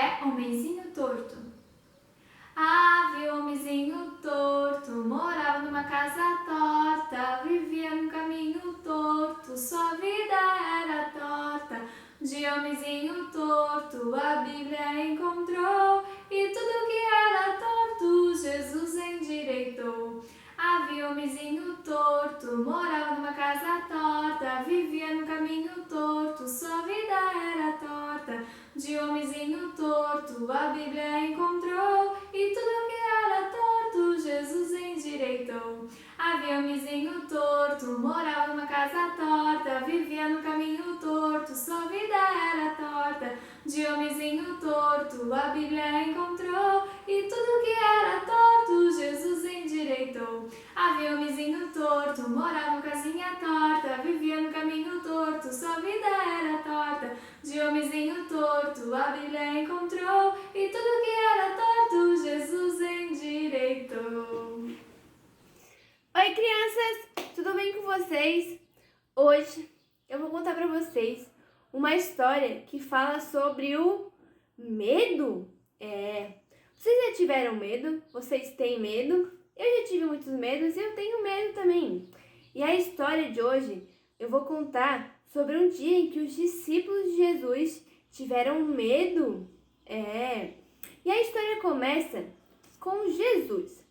é Homenzinho Torto. Havia um homenzinho torto, morava numa casa torta, vivia num caminho torto, sua vida era torta. De homenzinho torto a Bíblia encontrou, e tudo que era torto Jesus endireitou. Havia um homenzinho torto, morava numa casa torta, vivia num caminho torto, sua vida era torta. De homenzinho torto a Bíblia encontrou, e tudo que era torto Jesus endireitou. Havia um homenzinho torto, morava numa casa torta, vivia no caminho torto, sua vida era torta. De homenzinho torto a Bíblia encontrou, e tudo que era torto Jesus endireitou. Havia um homenzinho torto, morava numa casinha torta, vivia no caminho torto, sua vida era torta. De homenzinho torto a Bíblia encontrou, e tudo que era torto Jesus endireitou. Oi, crianças! Tudo bem com vocês? Hoje eu vou contar para vocês uma história que fala sobre o medo. Vocês já tiveram medo? Vocês têm medo? Eu já tive muitos medos e eu tenho medo também. E a história de hoje eu vou contar sobre um dia em que os discípulos de Jesus tiveram medo. E a história começa com Jesus.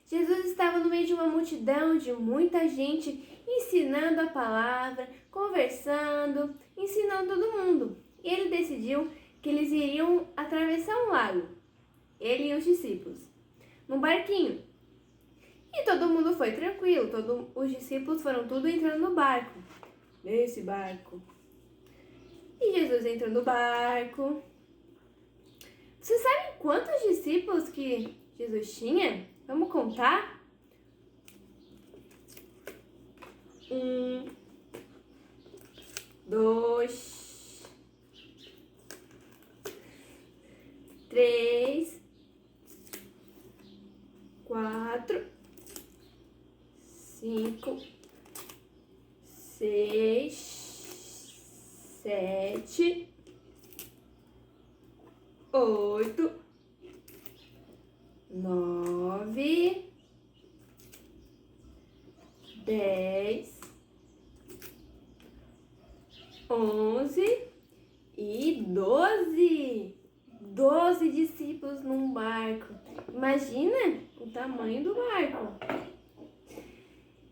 Jesus estava no meio de uma multidão de muita gente, ensinando a palavra, conversando, ensinando todo mundo. E ele decidiu que eles iriam atravessar um lago, ele e os discípulos, num barquinho. E todo mundo foi tranquilo, os discípulos foram tudo entrando no barco, nesse barco. E Jesus entrou no barco. Vocês sabem quantos discípulos que Jesus tinha? Vamos contar? 1, 2, 3, 4, 5, 6, 7, 8, 9, 10, 11 e 12. 12 discípulos num barco. Imagina o tamanho do barco.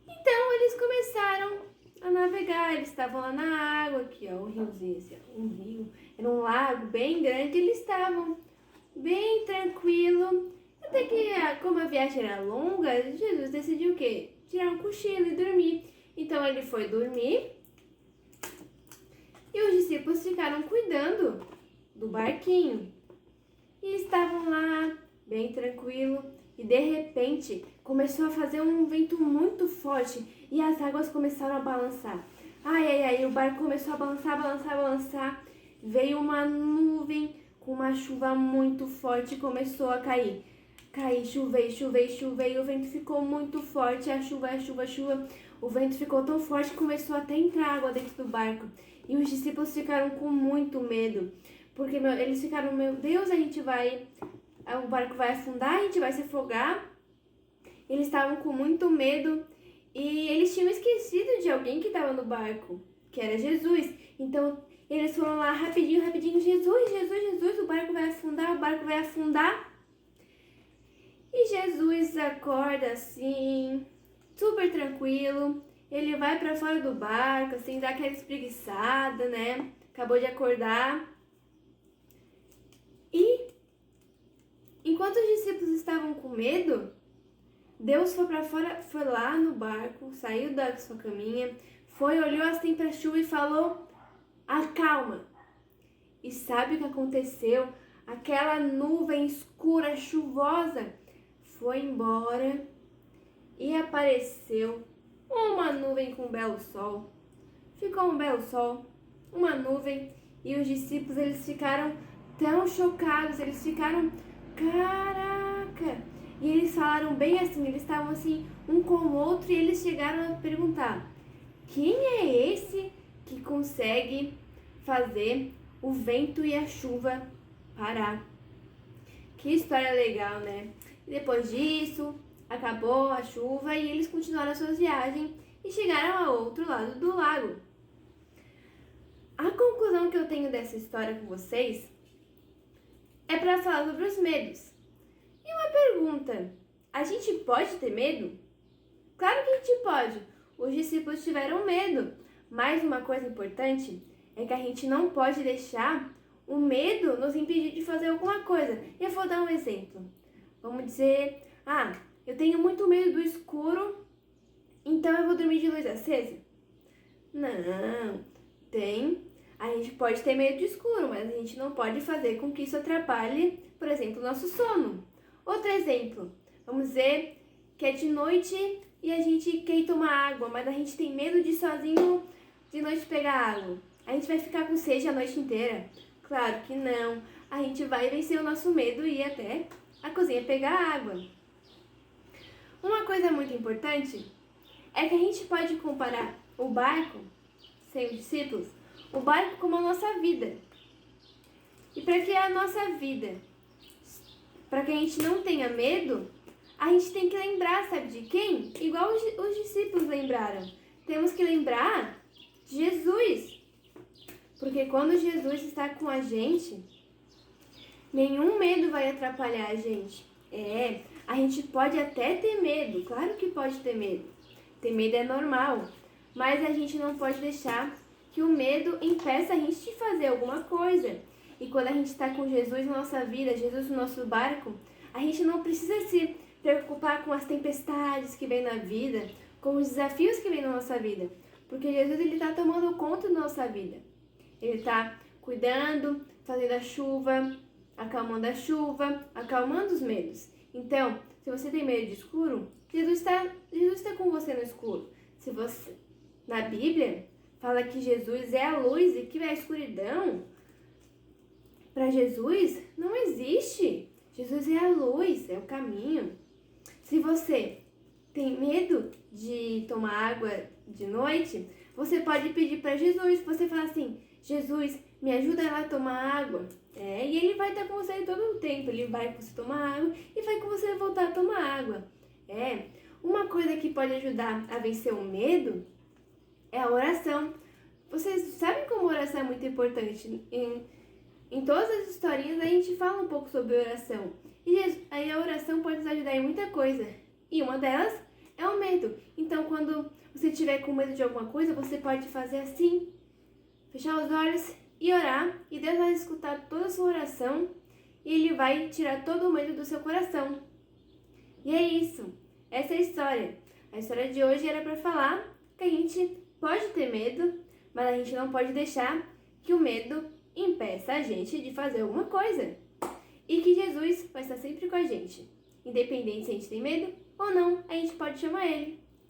Então eles começaram a navegar. Eles estavam lá na água, aqui ó, um riozinho, assim, um rio. Era um lago bem grande. Eles estavam bem tranquilo. Até que, como a viagem era longa, Jesus decidiu o quê? Tirar um cochilo e dormir. Então ele foi dormir e os discípulos ficaram cuidando do barquinho. E estavam lá, bem tranquilo, e de repente começou a fazer um vento muito forte e as águas começaram a balançar. O barco começou a balançar. Veio uma nuvem com uma chuva muito forte e começou a cair. Chovei, o vento ficou muito forte, a chuva. O vento ficou tão forte que começou até a entrar água dentro do barco. E os discípulos ficaram com muito medo, porque eles ficaram, meu Deus, o barco vai afundar, a gente vai se afogar. Eles estavam com muito medo e eles tinham esquecido de alguém que estava no barco, que era Jesus. Então eles foram lá rapidinho, Jesus, o barco vai afundar. E Jesus acorda assim, super tranquilo. Ele vai pra fora do barco, assim, dá aquela espreguiçada, né? Acabou de acordar. E enquanto os discípulos estavam com medo, Deus foi pra fora, foi lá no barco, saiu da sua caminha, olhou assim pra chuva e falou: acalma. E sabe o que aconteceu? Aquela nuvem escura, chuvosa, foi embora e apareceu uma nuvem com um belo sol. Ficou um belo sol, uma nuvem, e os discípulos eles ficaram tão chocados, eles ficaram, caraca! E eles falaram bem assim, eles estavam assim um com o outro e eles chegaram a perguntar: quem é esse que consegue fazer o vento e a chuva parar. Que história legal, né? E depois disso, acabou a chuva e eles continuaram a sua viagem e chegaram ao outro lado do lago. A conclusão que eu tenho dessa história com vocês é para falar sobre os medos. E uma pergunta: a gente pode ter medo? Claro que a gente pode. Os discípulos tiveram medo, mas uma coisa importante é que a gente não pode deixar o medo nos impedir de fazer alguma coisa. Eu vou dar um exemplo. Vamos dizer, eu tenho muito medo do escuro, então eu vou dormir de luz acesa. Não, a gente pode ter medo de escuro, mas a gente não pode fazer com que isso atrapalhe, por exemplo, o nosso sono. Outro exemplo, vamos dizer que é de noite e a gente quer ir tomar água, mas a gente tem medo de ir sozinho de noite pegar água. A gente vai ficar com sede a noite inteira? Claro que não. A gente vai vencer o nosso medo e ir até a cozinha pegar água. Uma coisa muito importante é que a gente pode comparar o barco, sem os discípulos, o barco como a nossa vida. E para que a nossa vida, para que a gente não tenha medo, a gente tem que lembrar, sabe de quem? Igual os discípulos lembraram. Temos que lembrar de Jesus. Porque quando Jesus está com a gente, nenhum medo vai atrapalhar a gente. A gente pode até ter medo, claro que pode ter medo. Ter medo é normal, mas a gente não pode deixar que o medo impeça a gente de fazer alguma coisa. E quando a gente está com Jesus na nossa vida, Jesus no nosso barco, a gente não precisa se preocupar com as tempestades que vêm na vida, com os desafios que vêm na nossa vida. Porque Jesus está tomando conta da nossa vida. Ele está cuidando, fazendo a chuva, acalmando os medos. Então, se você tem medo de escuro, Jesus está com você no escuro. Na Bíblia, fala que Jesus é a luz e que a escuridão, para Jesus, não existe. Jesus é a luz, é o caminho. Se você tem medo de tomar água de noite, você pode pedir para Jesus. Você fala assim: Jesus, me ajuda lá a tomar água. E ele vai estar com você todo o tempo. Ele vai com você tomar água e vai com você voltar a tomar água. Uma coisa que pode ajudar a vencer o medo é a oração. Vocês sabem como a oração é muito importante. Em todas as historinhas a gente fala um pouco sobre oração. E aí a oração pode nos ajudar em muita coisa. E uma delas é o medo. Então, quando você estiver com medo de alguma coisa, você pode fazer assim: fechar os olhos e orar. E Deus vai escutar toda a sua oração e Ele vai tirar todo o medo do seu coração. E é isso. Essa é a história. A história de hoje era para falar que a gente pode ter medo, mas a gente não pode deixar que o medo impeça a gente de fazer alguma coisa. E que Jesus vai estar sempre com a gente. Independente se a gente tem medo ou não, a gente pode chamar Ele.